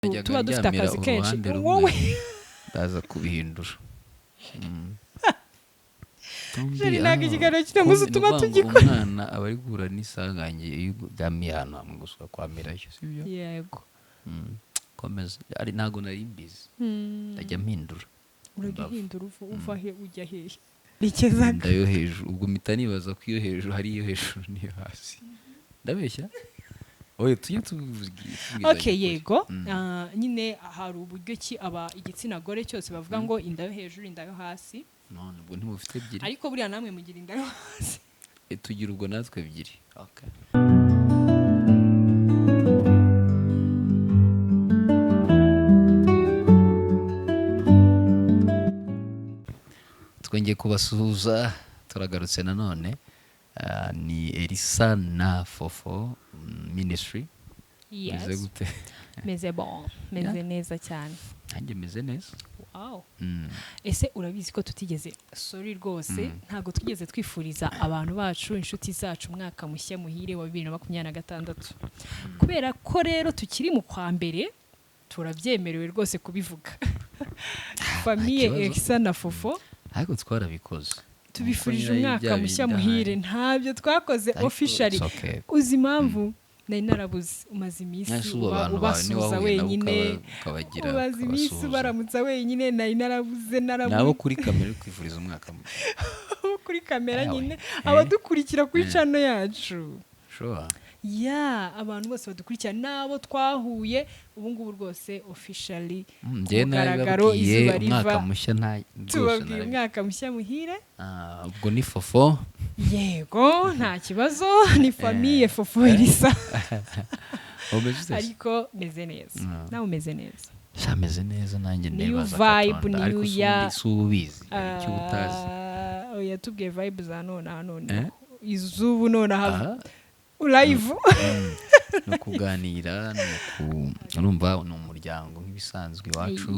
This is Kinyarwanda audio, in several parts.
tuba dufite akazi kenshi wowe ndaza kubihindura ntabwo ikiganiro kino muzi utuma tugikora umwana aba ari guhura n'isanganye iyo ugamiye ahantu hamwe gusa ukakwamirayo sibyo yego komeza ari ntago nari mbizi ndajya mpindura uragihindura uva he ujya hehe rikezaga ndayo hejuru ubwo mpita nibaza ko iyo hejuru hari iyo hejuru n'iyo hasi ndabeshya oye tujye tubivuga okay yego nyine hari uburyo ki aba igitsina gore cyose bavuga ngo inda yo hejuru inda yo hasi none ubwo ntimufite ebyiri ariko buriya namwe mugira inda yo hasi tugira ubwo natwe ebyiri okay twongeye kubasuhuza turagarutse nanone ni Elisa na Fofo Ministry. Yes. Meze gute? Meze bon, meze neza cyane. Nanjye meze neza. Wow. Ese urabizi ko tutigeze sorry rwose ntago tugeze twifuriza abantu bacu inshuti zacu mwaka mushya muhire wa 2026. Kubera ko rero tukiri mu kwa mbere turabyemerewe rwose kubivuga. Famille Elisa na Fofo ariko twarabikoze tubifurije umwaka mushya muhire ntabyo twakoze officially uzi impamvu nari narabuze umaze iminsi ubasuza wenyine umaze iminsi baramutsa wenyine nari narabuze nabo kuri kamera kwifuriza umwaka mushya kuri kamera nyine abadukurikira kuri channel yacu sure ya abantu bose badukurikira nabo twahuye ubu ngubu rwose officially mugaragaro izuba riva umwaka mushya nta tubabwiye umwaka mushya muhire ubwo ni Fofo yego nta kibazo ni famille Fofo Elisa ariko meze neza nawe umeze neza shameze neza nanjye nebaza vibe ariko ya subizi icyo utazi oya tubwiye vibe za none izubu none live no kuganira urumva ni umuryango nk'ibisanzwe iwacu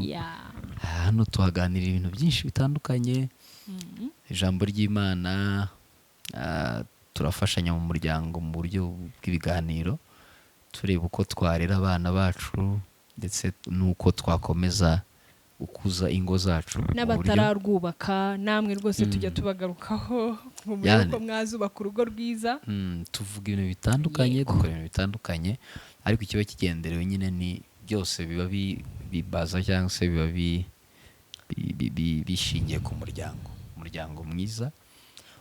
hano tuhaganira ibintu byinshi bitandukanye ijambo ry'Imana turafashanya mu muryango mu buryo bw'ibiganiro tureba uko twarera abana bacu ndetse nuko twakomeza ukuza ingo zacu n'abatararwubaka namwe rwose tujya tubagarukaho mu buryo mwazubaka urugo rwiza tuvuga ibintu bitandukanye dukora ibintu bitandukanye ariko ikiba kigenderewe nyine ni byose biba bibaza cyangwa se biba bishingiye ku umuryango mwiza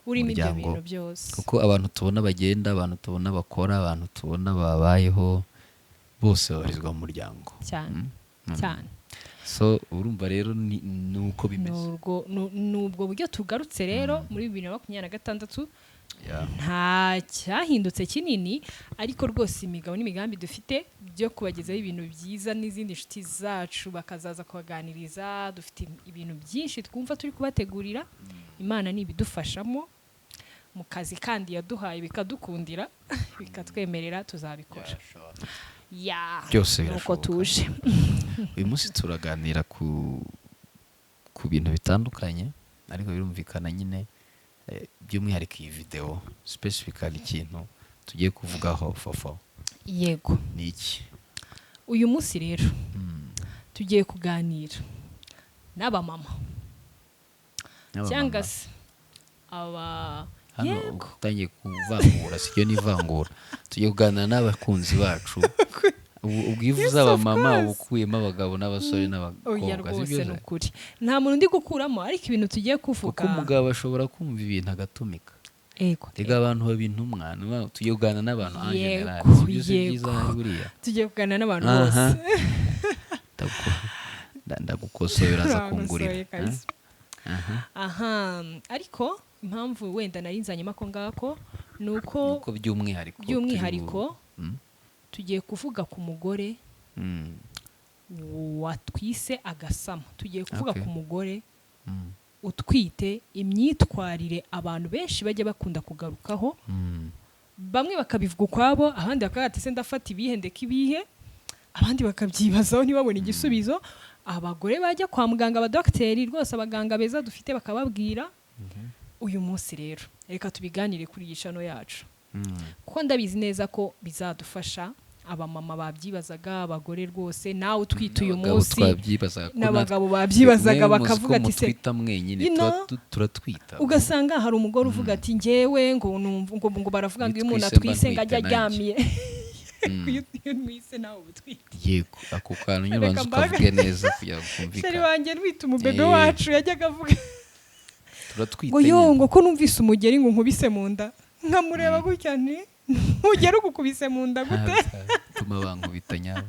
urimo ibyo bintu byose kuko abantu tubona bagenda abantu tubona bakora abantu tubona babayeho bose babarizwa mu muryango cyane cyane so urumva rero nuko bimeze nubwo buryo tugarutse rero muri 2026 nta cyahindutse kinini ariko rwose imigabo n'imigambi dufite byo kubagezaho ibintu byiza n'izindi nshuti zacu bakazaza kubaganiriza dufite ibintu byinshi twumva turi kubategurira Imana nibidufashamo mu kazi kandi yaduhaye bikadukundira bikatwemerera tuzabikora byose nuko tuje uyu munsi turaganira ku bintu bitandukanye ariko birumvikana nyine by'umwihariko iyi video specifically ikintu tugiye kuvugaho Fofo yego ni iki uyu munsi rero tugiye kuganira n'abamama cyangwa se hano utangiye kuvangura sicyo nivangura tugiye kuganira n'abakunzi bacu ubwivuze abamama ubukuyemo abagabo n'abasore n'abakobwa rwose n'ukuri nta muntu ndi gukuramo ariko ibintu tugiye kuvuga kuko umugabo ashobora kumva ibintu agatumika rega abantu babintumwa tugiye kuganira n'abantu en general byiza buriya tugiye kuganira n'abantu bose ndagukosora za kungurira ariko impamvu wenda narinzanyemo ako ngako nuko by'umwihariko tugiye kuvuga ku mugore watwise agasama tugiye kuvuga ku mugore utwite imyitwarire abantu benshi bajya bakunda kugarukaho bamwe bakabivuga ukwabo ahandi bakagata se ndafata ibihe ndeka ibihe abandi bakabyibazaho ntibabone igisubizo abagore bajya kwa muganga abadokiteri rwose abaganga beza dufite bakababwira uyu munsi rero reka tubiganire kuri iyi channel yacu kuko ndabizi neza ko bizadufasha abamama babyibazaga, abagore rwose, nawe utwite uyu Abagabo munsi twabyibazaga ko n'abagabo babyibazaga mwe muzi bakavuga ko ati se mutwita mwenyine you know, turatwita. ugasanga hari umugore uvuga ati njyewe ngo baravuga ngo iyo umuntu Nitwise mba atwise ngo ajya ntwite aryamiye iyo nwise nawe uba utwite. Yego, ako kantu Reka nyabanza mbaga. ukavuge neza kugira ngo sheri kumvikane. wanjye nwite umubebe Eh. wacu yajyaga avuga Turatwita ngo yo nyine. ngo ko numvise umugeri ngo nkubise mu nda, nkamureba gutya nti ugera ugukubise mu nda gute. Tuma bankubita nyabo.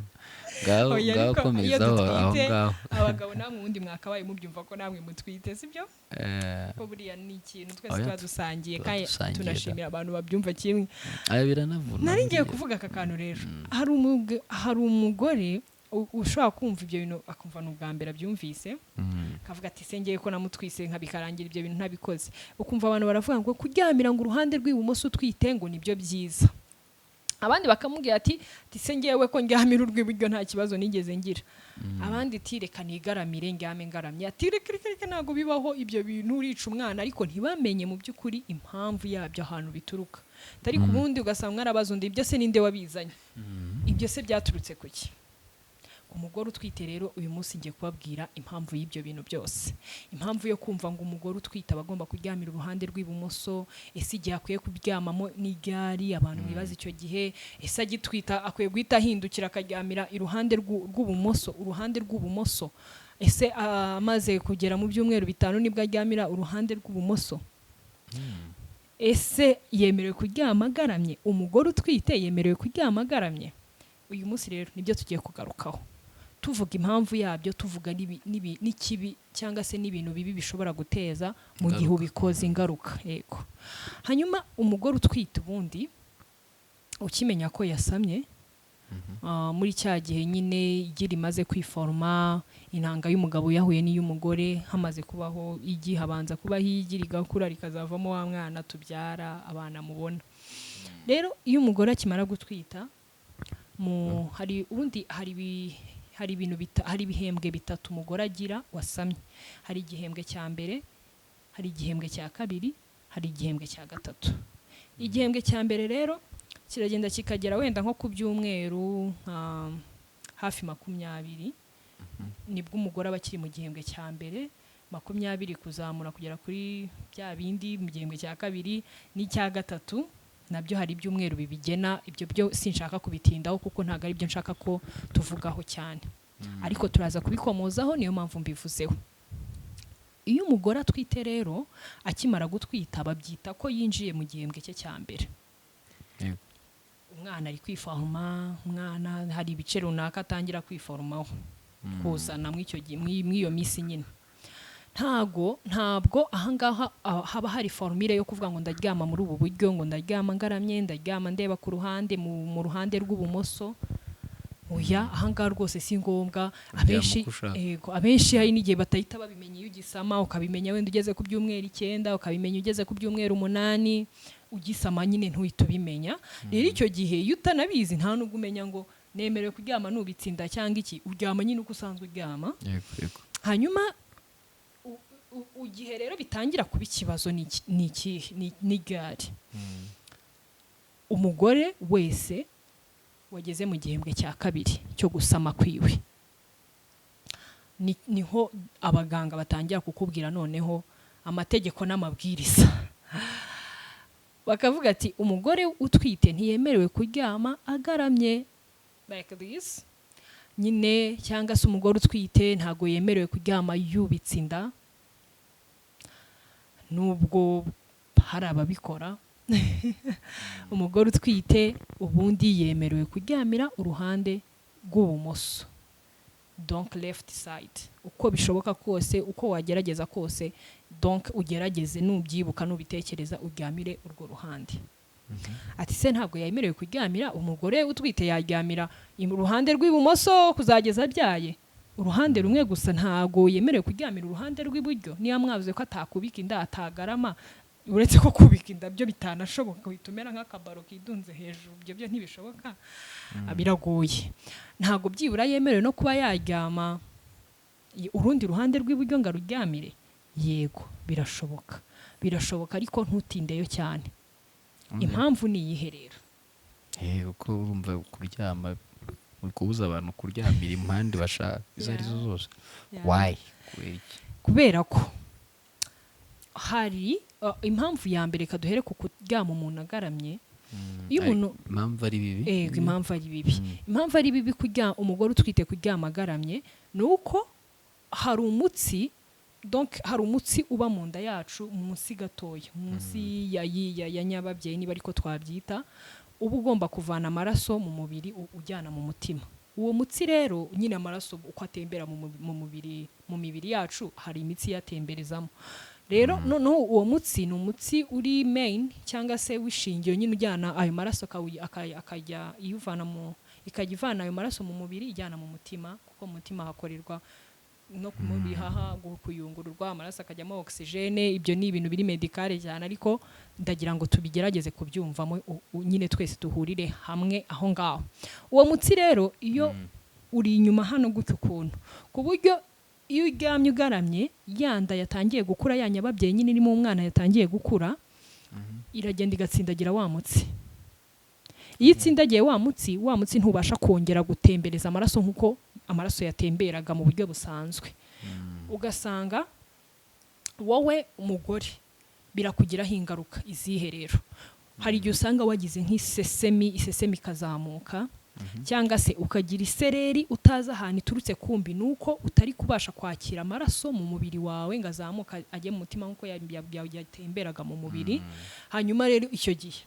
Ngaho Oya, ngaho ariko iyo komeza aho dutwite, ngaho. abagabo namwe ubundi mwakabaye mubyumva ko namwe mutwite, sibyo? Eh, Ko buriya ni ikintu twese Oya, tuba dusangiye kandi dusangiye, tunashimira abantu babyumva kimwe. aya biranavuna. Nari ngiye kuvuga aka kantu rero, hari umugore ushobora kumva ibyo bintu akumva ni ubwa mbere abyumvise, akavuga ati se ngiye ko namutwise nkabikarangira ibyo bintu ntabikoze. Ukumva abantu baravuga ngo kuryamira ngo uruhande rw'ibumoso utwite ngo nibyo byiza, abandi bakamubwira ati se ngewe ko ndyamira urw'iburyo nta kibazo nigeze ngira, abandi ati reka nigaramire ndyame ngaramye, ati reka ntabwo bibaho ibyo bintu, urica umwana. Ariko ntibamenye mu by'ukuri impamvu yabyo ahantu bituruka. Ariko ubundi ugasanga mwarabaza undi ibyo se ninde wabizanye, ibyo se byaturutse kuki? Umugore utwite rero uyu munsi ngiye kubabwira impamvu y'ibyo bintu byose, impamvu yo kumva ngo umugore utwite abagomba kuryamira uruhande rw'ibumoso. Ese igihe akwiye kuryamamo n'iryari, abantu bibaza icyo gihe. Ese agitwita akwiye guhita ahindukira akaryamira iruhande rw'ubumoso, uruhande rw'ubumoso. Ese amaze kugera mu byumweru 5 nibwo aryamira uruhande rw'ubumoso. Ese yemerewe kuryama agaramye? Umugore utwite yemerewe kuryama agaramye? Uyu munsi rero nibyo tugiye kugarukaho, tuvuga impamvu yabyo, tuvuga n'ikibi cyangwa se n'ibintu bibi bishobora guteza mu gihe ubikoze ingaruka. Yego. Hanyuma umugore utwite ubundi ukimenya ko yasamye, muri cya gihe nyine igira imaze kwiforma, intanga y'umugabo yahuye n'iy'umugore, hamaze kubaho igi, habanza kubaho igi rigakura rikazavamo wa mwana tubyara, abana mubona. Rero iyo umugore akimara gutwita, hari ibihembwe bitatu umugore agira wasamye. Hari igihembwe cya mbere, hari igihembwe cya kabiri, hari igihembwe cya gatatu. Igihembwe cya mbere rero kiragenda kikagera wenda nko ku byumweru hafi 20, nibwo umugore aba akiri mu gihembwe cya mbere, 20 kuzamura kugera kuri bya bindi mu gihembwe cya kabiri n'icya gatatu. Nabyo hari ibyumweru bibigena, ibyo byo sinshaka kubitindaho kuko ntago ari byo nshaka ko tuvugaho cyane, ariko turaza kubikomozaho, niyo mpamvu mbivuzeho. Iyo umugore atwite rero akimara gutwita babyita ko yinjiye mu gihembwe cye cya mbere. Umwana ari kwiforma, umwana hari ibice runaka atangira kwiformaho kuzana mw'iyo minsi nyine. Ntabwo ahangaha haba hari formule yo kuvuga ngo ndaryama muri ubu buryo, ngo ndaryama ngaramye, ndaryama ndeba ku ruhande mu ruhande rw'ubumoso. Oya, ahangaha rwose si ngombwa. Abenshi hari n'igihe batahita babimenya iyo ugisama, ukabimenya wenda ugeze ku byumweru 9, ukabimenya ugeze ku byumweru 8, ugisama nyine ntuhita ubimenya. Rero icyo gihe iyo utanabizi nta nubwo umenya ngo nemerewe kuryama nubitsinda cyangwa iki, uryama nyine uko usanzwe uryama. Hanyuma igihe rero bitangira kuba ikibazo ni gari. Umugore wese wageze mu gihembwe cya kabiri cyo gusama kwiwe, niho abaganga batangira kukubwira noneho amategeko n'amabwiriza. Bakavuga ati umugore utwite ntiyemerewe kuryama agaramye like this nyine, cyangwa se umugore utwite ntago yemerewe kuryama yubitse inda, nubwo hari ababikora. Umugore utwite ubundi yemerewe kuryamira uruhande rw'ubumoso, donc left side. Uko bishoboka kose, uko wagerageza kose, donc ugerageze nubyibuka nubitekereza uryamire urwo ruhande. Ati se ntabwo yemerewe kuryamira, umugore utwite yaryamira uruhande rw'ibumoso kuzageza abyaye, uruhande rumwe gusa, ntago yemerewe kuryamira uruhande rw'iburyo. Niyo mwavuze ko atakubika inda, atagarama, uretse ko kubika inda byo bitanashoboka, bitumera nk'akabaro kidunze hejuru, byo ntibishoboka, biragoye. Ntago byibura yemerewe no kuba yaryama urundi ruhande rw'iburyo ngo aruryamire. Yego, birashoboka ariko ntutindeyo cyane. Impamvu ni iyihe rero? uko urumva kuryama uri kubuza abantu kuryamira impande bashaka izo ari zo zose. Why? Kubera ko hari impamvu ya mbere kaduhere ku kuryama umuntu agaramye. Iyo umuntu impamvu ari bibi. Impamvu ari bibi. Impamvu ari bibi kuryama umugore utwite kuryama agaramye nuko hari umutsi, donc hari umutsi uba mu nda yacu munsi gatoya, munsi ya nyababyeyi niba ariko twabyita, uba ugomba kuvana amaraso mu mubiri ujyana mu mutima. Uwo mutsi rero nyine amaraso uko atembera mu mibiri yacu hari imitsi yatemberezamo. Rero noneho uwo mutsi ni umutsi uri main cyangwa se wishingiro nyine ujyana ayo maraso akajya ivana ayo maraso mu mubiri ijyana mu mutima, kuko mu mutima hakorerwa no mu bihaha kuyungururwa amaraso akajyamo oxygene. Ibyo ni ibintu biri medicale cyane, ariko ndagira ngo tubigerageze kubyumvamo nyine twese tuhurire hamwe aho ngaho. Uwo mutsi rero iyo uri inyuma hano gutyo ukuntu, ku buryo iyo uryamye ugaramye yanda yatangiye gukura, ya nyababyeyi nyine irimo umwana yatangiye gukura, iragenda igatsindagira wa mutsi. Iyo itsindagiye wa mutsi ntubasha kongera gutembereza amaraso nk'uko amaraso yatemberaga mu buryo busanzwe. Ugasanga wowe umugore birakugiraho ingaruka izihe rero. Hari igihe usanga wagize nk'isesemi ikazamuka, cyangwa se ukagira isereri utazi ahantu iturutse, kumbi nuko utari kubasha kwakira amaraso mu mubiri wawe ngo azamuka ajye mu mutima nk'uko yatemberaga mu mubiri. Hanyuma rero icyo gihe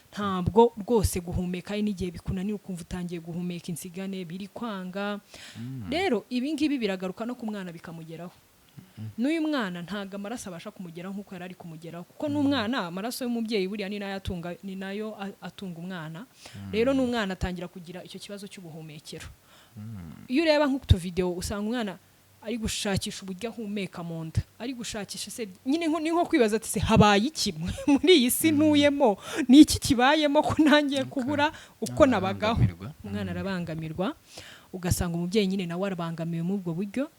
ntabwo rwose guhumeka ari n'igihe bikunanira ukumva utangiye guhumeka insigane biri kwanga. Rero ibi ngibi biragaruka no ku mwana bikamugeraho. N'uyu mwana ntabwo amaraso abasha kumugeraho nk'uko yari ari kumugeraho, kuko n'umwana amaraso y'umubyeyi buriya ni nayo atunga umwana. Rero n'umwana atangira kugira icyo kibazo cy'ubuhumekero. Iyo ureba nk'utuvideo usanga umwana ari gushakisha uburyo ahumeka mu nda, ari gushakisha se nyine ni nko kwibaza ati se habaye iki muri iyi si ntuyemo, ni iki kibayemo ko ntangiye kubura uko nabagaho. Umwana arabangamirwa, ugasanga umubyeyi nyine nawe arabangamiwe mu ubwo buryo.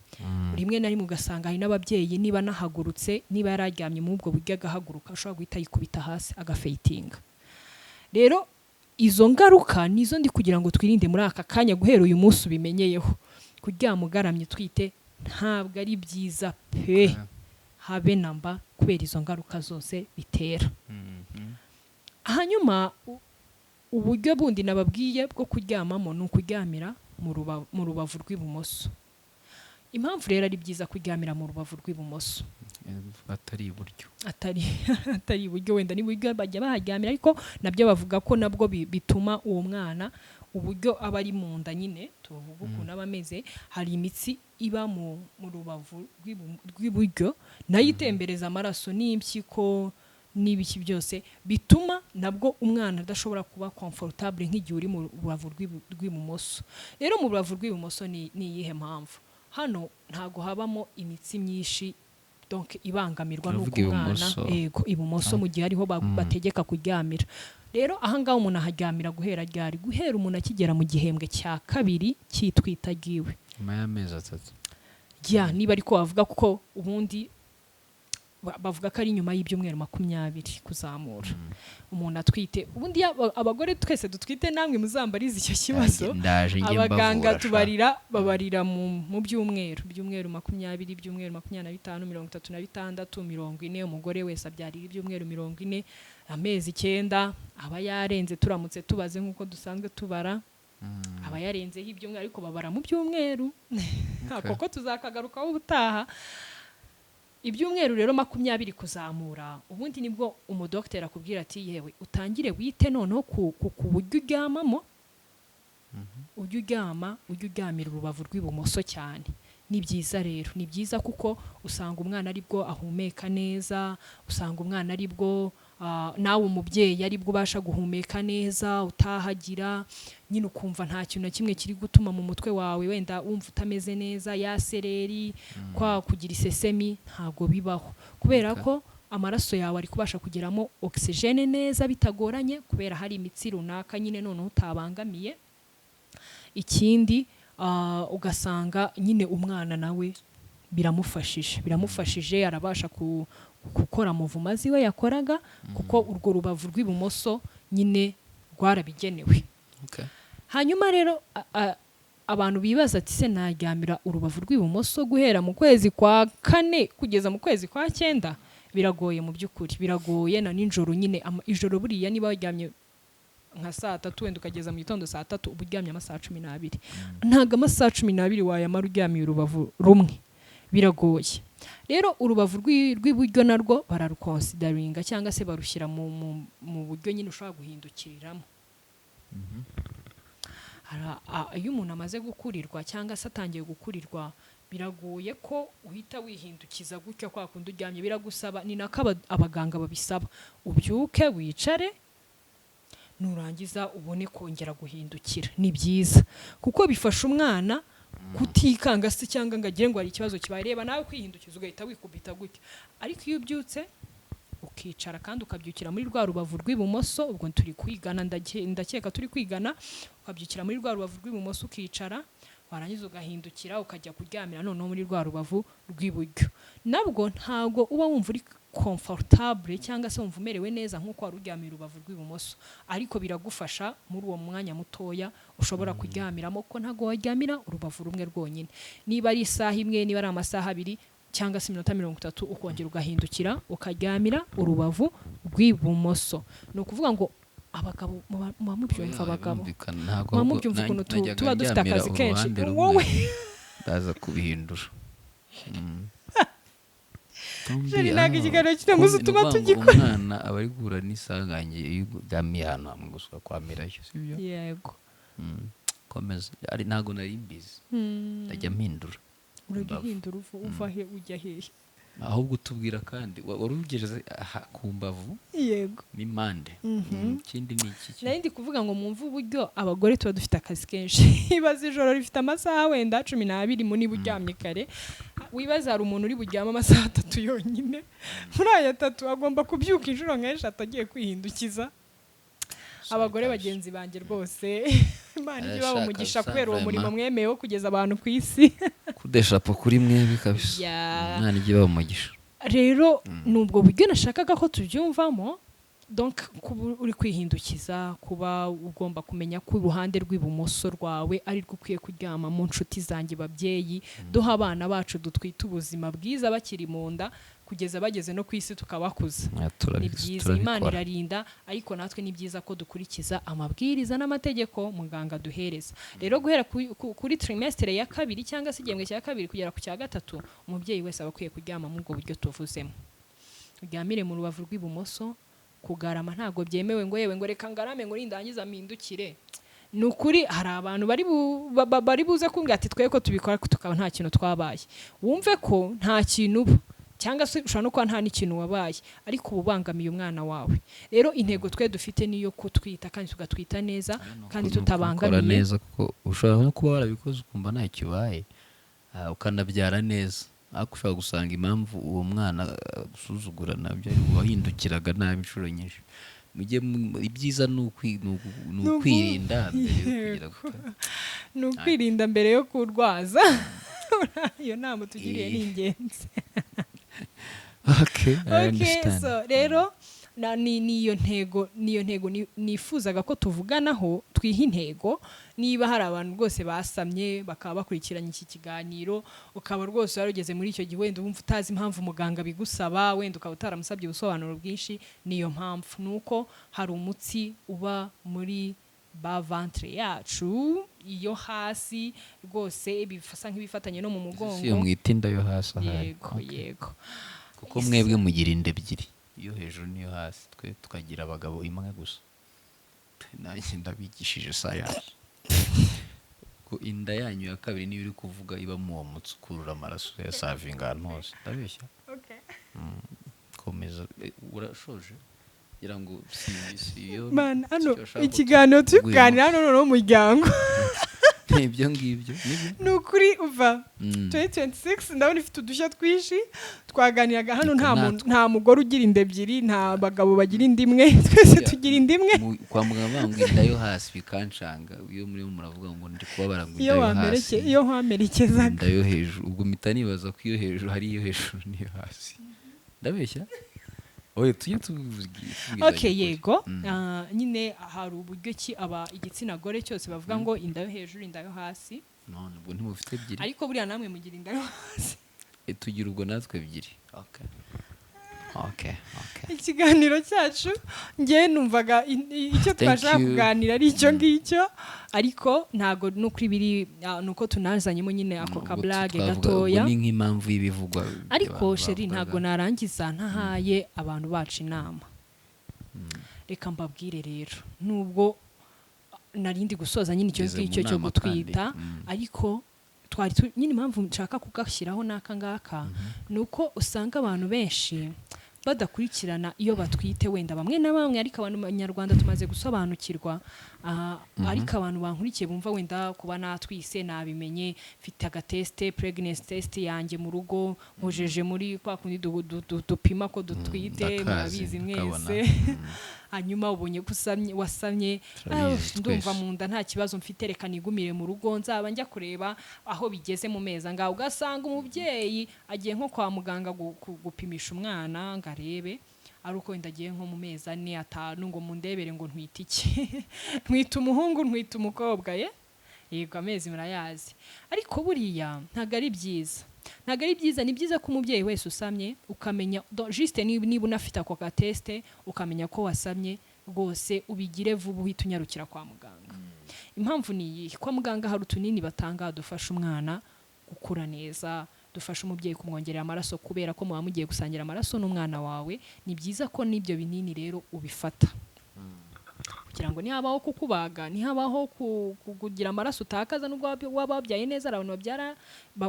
Rimwe na rimwe ugasanga hari n'ababyeyi niba nahagurutse, niba yararyamye mu ubwo buryo agahaguruka, ashobora guhita yikubita hasi agafeitinga. Rero izo ngaruka nizo ndi kugira ngo twirinde muri aka kanya guhera uyu munsi ubimenyeyeho. Kuryama ugaramye twite ntabwo ari byiza pe, habe namba, kubera izo ngaruka zose bitera. Hanyuma uburyo bundi nababwiye bwo kuryamamo ni ukuryamira mu rubavu rw'ibumoso. Impamvu rero ari byiza kuryamira mu rubavu rw'ibumoso, atari iburyo, atari iburyo, wenda ni buryo bajya baharyamira, ariko nabyo bavuga ko nabwo bituma uwo mwana uburyo aba ari mu nda nyine tuvuga ukuntu aba ameze, hari imitsi iba mu rubavu rw'iburyo nayo itembereza amaraso n'impyiko n'ibiki byose, bituma nabwo umwana adashobora kuba comfortable nk'igihe uri mu rubavu rw'ibumoso. Rero mu rubavu rw'ibumoso ni iyihe mpamvu? Hano ntago habamo imitsi myinshi, donc ibangamirwa n'uko umwana ibumoso mu gihe ariho bategeka kuryamira. Rero ahangaho umuntu aharyamira guhera umuntu akigera mu gihembwe cya kabiri cyitwita giwe, nyuma y'amezi 3. Niba ariko bavuga, kuko ubundi bavuga ko ari nyuma y'ibyumweru 20 kuzamura umuntu atwite. Ubundi abagore twese dutwite namwe muzambariza icyo kibazo, abaganga babarira mu byumweru 20, ibyumweru 25, 36, 40. Umugore wese abyarira ibyumweru 40, amezi 9 aba yarenze. Turamutse tubaze nk'uko dusanzwe tubara, aba yarenzeho ibyumweru, ariko babara mu byumweru. Koko tuzakagarukaho ubutaha. Ibyumweru rero 20 kuzamura, ubundi nibwo umudokiteri akubwira ati yewe utangire wite noneho ku buryo uryamamo. Ujye uryamira urubavu rw'ibumoso cyane. Ni byiza rero, ni byiza kuko usanga umwana aribwo ahumeka neza, usanga umwana aribwo nawe umubyeyi aribwo ubasha guhumeka neza utahagira, nyine ukumva nta kintu na kimwe kiri gutuma mu mutwe wawe wenda wumva utameze neza, ya sereri kwa kugira isesemi ntago bibaho, kubera ko amaraso yawe ari kubasha kugeramo oxygene neza bitagoranye, kubera hari imitsi runaka nyine noneho utabangamiye. Ikindi ugasanga nyine umwana nawe biramufashije arabasha gukora muvuma ziwe yakoraga, kuko urwo rubavu rw'ibumoso nyine rwarabigenewe. Okay. Hanyuma rero abantu bibaza ati se naryamira urubavu rw'ibumoso guhera mu kwezi kwa 4 kugeza mu kwezi kwa 9? Biragoye mu by'ukuri, biragoye na ninjoro nyine. Ijoro buriya niba waryamye nka saa 3 wenda ukageza mu gitondo saa 3 uba uryamye amasaha 12. Ntago amasaha 12 wayamara uryamiye urubavu rumwe, biragoye. Rero urubavu rw'iburyo narwo bararukonsidaringa cyangwa se barushyira mu buryo nyine ushobora guhindukiriramo. Iyo umuntu amaze gukurirwa cyangwa se atangiye gukurirwa, biragoye ko uhita wihindukiza gutyo kwa kundi uryamye. Biragusaba, ni nako abaganga babisaba, ubyuke wicare, nurangiza ubone kongera guhindukira. Ni byiza kuko bifasha umwana kutikanga se cyangwa ngagire ngo ari ikibazo kibaye. Reba nawe kwihindukiza ugahita wikubita gutyo, ariko iyo ubyutse ukicara kandi ukabyukira muri rwa rubavu rw'ibumoso, ubwo turi kwigana, ndakeka turi kwigana, ukabyukira muri rwa rubavu rw'ibumoso ukicara, warangiza ugahindukira ukajya kuryamira noneho muri rwa rubavu rw'iburyo. Nabwo ntago uba wumva uri comfortable cyangwa se wumva umerewe neza nk'uko wari uryamira urubavu rw'ibumoso, ariko biragufasha muri uwo mwanya mutoya ushobora kuryamiramo, ko ntago waryamira urubavu rumwe rwonyine. Niba ari isaha imwe, niba ari amasaha 2 cyangwa se iminota 30, ukongera ugahindukira ukaryamira urubavu rw'ibumoso. Ni ukuvuga ngo abagabo mubyumva, abagabo mubyumva ukuntu tuba dufite akazi kenshi. Wowe ndaza kubihindura. Jeri ntago ikiganiro kitamuze tuma tugikora. Umwana aba ari guhura n'isanganye y'ugamiye ahantu hamwe gusa kwamirayo, sibyo? Yego. Komeza. Ari ntago nari mbizi. Ndajya mpindura. Uragihindura uva he ujya hehe? Ahubwo tubwira kandi warugeze ku mbavu. Yego. N'impande. Ikindi ni iki? Nari kuvuga ngo mumva uburyo abagore tuba dufite akazi kenshi. Ibaza ijoro rifite amasaha wenda 12 muri buryamye kare. Wibaza hari umuntu uri buryama amasaha 3 yonyine. Muri aya 3 agomba kubyuka inshuro nk'eshatu agiye kwihindukiza. Abagore bagenzi banjye rwose Imana ije baba umugisha kubera uwo murimo mwemeyeho kugeza abantu ku isi. Kudeshapo kuri mwebwe kabisa. Imana ije baba umugisha. Rero nubwo buryo nashakaga ko tubyumvamo. Donc kuba uri kwihindukiza, kuba ugomba kumenya ko uruhande rw'ibumoso rwawe ari rwo ukwiye kuryama. Mu nshuti zanjye babyeyi, duha abana bacu dutwite ubuzima bwiza bakiri mu nda kugeza bageze no ku isi tukabakuza. Ni byiza, Imana irarinda, ariko natwe ni byiza ko dukurikiza amabwiriza n'amategeko muganga duhereza. Rero guhera kuri trimestre ya 2 cyangwa se igihembwe cya 2 kugera ku cya 3, umubyeyi wese aba akwiye kuryama mu bwo buryo tuvuzemo. Uryamire mu rubavu rw'ibumoso. Kugarama ntago byemewe ngo yewe ngo reka ngarame ngo rindangiza mpindukire. Nukuri hari abantu bari buze kumbwira ati twe ko tubikora tukaba nta kintu twabaye. Wumve ko nta kintu cyangwa se ushobora no kwa nta n'ikintu wabaye, ariko ubangamiye umwana wawe. Rero intego twe dufite niyo kutwita kandi tugatwita neza kandi tutabangamiye neza, kuko ushobora no kuba warabikoze ukumva nta kibaye, ukanabyara neza. Ariko ushobora gusanga impamvu uwo mwana usuzugura nabyo wahindukiraga nabi inshuro nyinshi. Mujye ibyiza n'ukwirinda n'ukwirinda mbere yo kurwaza. Iyo nama tugiriye ni ingenzi. Okay, so rero niyo ntego nifuzaga ko tuvuganaho, twiha intego. Niba hari abantu rwose basamye bakaba bakurikiranye iki kiganiro, ukaba rwose warugeze muri icyo gihe wenda wumva utazi impamvu muganga bigusaba, wenda ukaba utaramusabye ubusobanuro bwinshi, niyo mpamvu nuko hari umutsi uba muri ba ventre yacu iyo hasi rwose bifasa nk'ibifatanye no mu mugongo. Iyo mwitinda yo hasi. Yego. Kuko mwebwe mugira inda ebyiri, iyo hejuru niyo hasi. Twe tukagira abagabo imwe gusa. Nanjye ndabigishije science. Ko inda yanyu ya 2 niyo uri kuvuga iba mu mutsi ukurura amaraso ya savinga ahantu hose. Ndabeshya? Okay. Komeza urashoje kugira ngo iyo man ano ikiganiro tuganira hano no muryango. Ibyo ngibyo nukuri uva 2026 ndabona ifite udushya twishi. Twaganiraga hano nta mugore ugira inda ebyiri, nta bagabo bagira inda imwe, twese tugira inda imwe. Kwa muganga bangu inda yo hasi bikancanga, iyo muri muravuga ngo ndi kubabara ngo inda yo hasi. Iyo hamerekezaga inda yo hejuru, ubwo mitanibaza ko iyo hejuru hari iyo hejuru niyo hasi. Ndabeshya? oye tujye tubivuga okay yego nyine hari uburyo ki aba igitsina gore cyose bavuga ngo inda yo hejuru inda yo hasi none ubwo ntimufite ebyiri ariko buriya namwe mugira inda yo hasi tugira ubwo natwe ebyiri okay ikiganiro cyacu njye numvaga icyo twashaka kuganira ari icyo ngicyo ariko ntago nukuri biri nuko tunazanyemo nyine ako kablage gatoya ni nk'impamvu y'ibivugwa ariko sheri ntago narangiza ntahaye abantu bacu inama reka mbabwire rero nubwo narindi gusoza nyine icyo ngicyo cyo gutwita ariko twari nyine impamvu nshaka kugashyiraho n'aka ngaka nuko usanga abantu benshi badakurikirana iyo batwite wenda bamwe na bamwe ariko abantu b'Abanyarwanda tumaze gusobanukirwa ariko abantu bankurikiye bumva wenda kuba natwise nabimenye mfite agateste pregnancy test yanjye mu rugo nkojeje muri kwa kundi dupima ko dutwite murabizi mwese hanyuma ubonye ko wasamye ndumva mu nda nta kibazo mfite reka nigumire mu rugo nzaba njya kureba aho bigeze mu meza ngaho ugasanga umubyeyi agiye nko kwa muganga gupimisha umwana ngo arebe ari uko wenda agiye nko mu mezi 4 5 ngo mundebere ngo ntwite iki ntwite umuhungu ntwite umukobwa yego amezi murayazi ariko buriya ntago ari byiza ni byiza ko umubyeyi wese usamye ukamenya juste niba unafite ako gateste ukamenya ko wasamye rwose ubigire vuba uhita unyarukira kwa muganga impamvu ni iyi kwa muganga hari utunini batanga dufasha umwana gukura neza dufasha umubyeyi kumwongerera amaraso kubera ko muba mugiye gusangira amaraso n'umwana wawe ni byiza ko n'ibyo binini rero ubifata kugira ngo nihabaho kukubaga nihabaho kugira amaraso utakaza nubwo wababyaye neza abantu babyara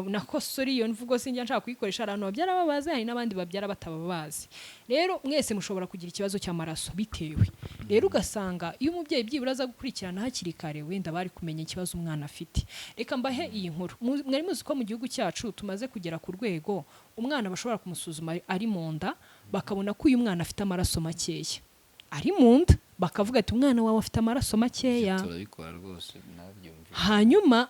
nako sorry iyo mvugo sinjya nshaka kuyikoresha abantu babyara babaze hari n'abandi babyara batababazi rero mwese mushobora kugira ikibazo cy'amaraso bitewe rero ugasanga iyo umubyeyi byibura aza gukurikirana hakiri kare wenda bari kumenya ikibazo umwana afite reka mbahe iyi nkuru mwari muzi ko mu gihugu cyacu tumaze kugera ku rwego umwana bashobora kumusuzuma ari mu nda bakabona ko uyu mwana afite amaraso makeya ari mu nda bakavuga ati umwana wawe afite amaraso makeya hanyuma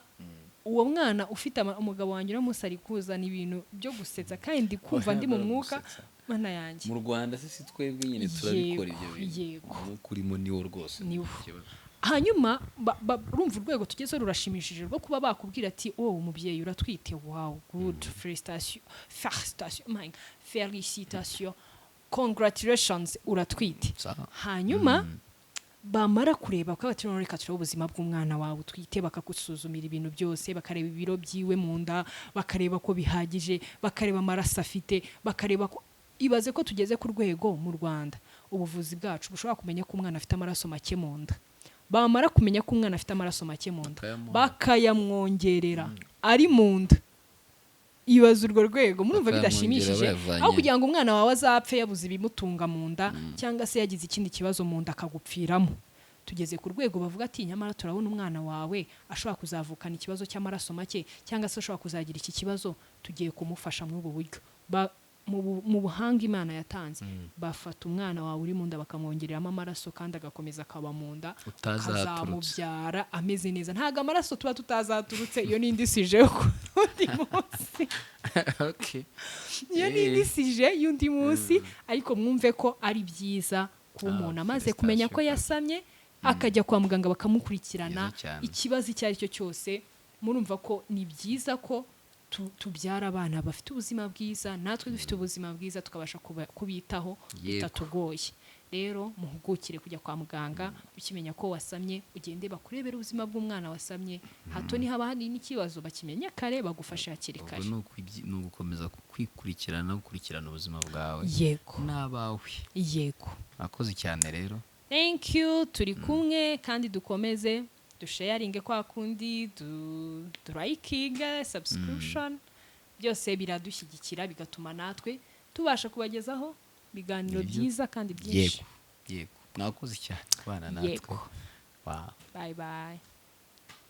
uwo mwana ufite umugabo wanjye no musari kuzana ibintu byo gusetsa kandi kumva ndi mu mwuka mana yanjye mu Rwanda si twebwe nyine turabikora ibyo bintu kurimo niwo rwose hanyuma urumva urwego tugeze rurashimishije rwo kuba bakubwira ati umubyeyi uratwite wow good felicitation congratulations uratwite hanyuma bamara kureba ko abatirano reka turebe ubuzima bw'umwana wawe utwite bakagusuzumira ibintu byose bakareba ibiro byiwe mu nda bakareba ko bihagije bakareba amaraso afite bakareba ko ibaze ko tugeze ku rwego mu Rwanda ubuvuzi bwacu bushobora kumenya ko umwana afite amaraso make mu nda bamara kumenya ko umwana afite amaraso make mu nda bakayamwongerera ari mu nda ibaza urwo rwego murumva bidashimishije aho kugira ngo umwana wawe azapfe yabuze ibimutunga mu nda cyangwa se yagize ikindi kibazo mu nda akagupfiramo tugeze ku rwego bavuga ati nyamara turabona umwana wawe ashobora kuzavukana ikibazo cy'amaraso make cyangwa se ashobora kuzagira iki kibazo tugiye kumufasha muri ubu buryo mu buhanga Imana yatanze bafata umwana wawe uri mu nda bakamwongereramo amaraso kandi agakomeza akaba mu nda akazamubyara ameze neza ntago amaraso tuba tutazaturutse iyo n'indi sije y'undi munsi iyo n'indi sije y'undi munsi ariko mwumve ko ari byiza kuba umuntu amaze kumenya ko yasamye akajya kwa muganga bakamukurikirana ikibazo icyo ari cyo cyose murumva ko ni byiza ko tubyara abana bafite ubuzima bwiza natwe dufite ubuzima bwiza tukabasha kubitaho bitatugoye rero muhugukire kujya kwa muganga ukimenya ko wasamye ugende bakurebera ubuzima bw'umwana wasamye hato ni haba hari n'ikibazo bakimenya kare bagufasha hakiri kare ni ugukomeza kwikurikirana gukurikirana ubuzima bwawe yego n'abawe yego akoze cyane rero thank you turi kumwe kandi dukomeze dusharinge kwa kundi durayikinga subscription byose biradushyigikira bigatuma natwe tubasha kubagezaho biganiro byiza kandi byinshi yego mwakoze cyane kubana natwe bye bye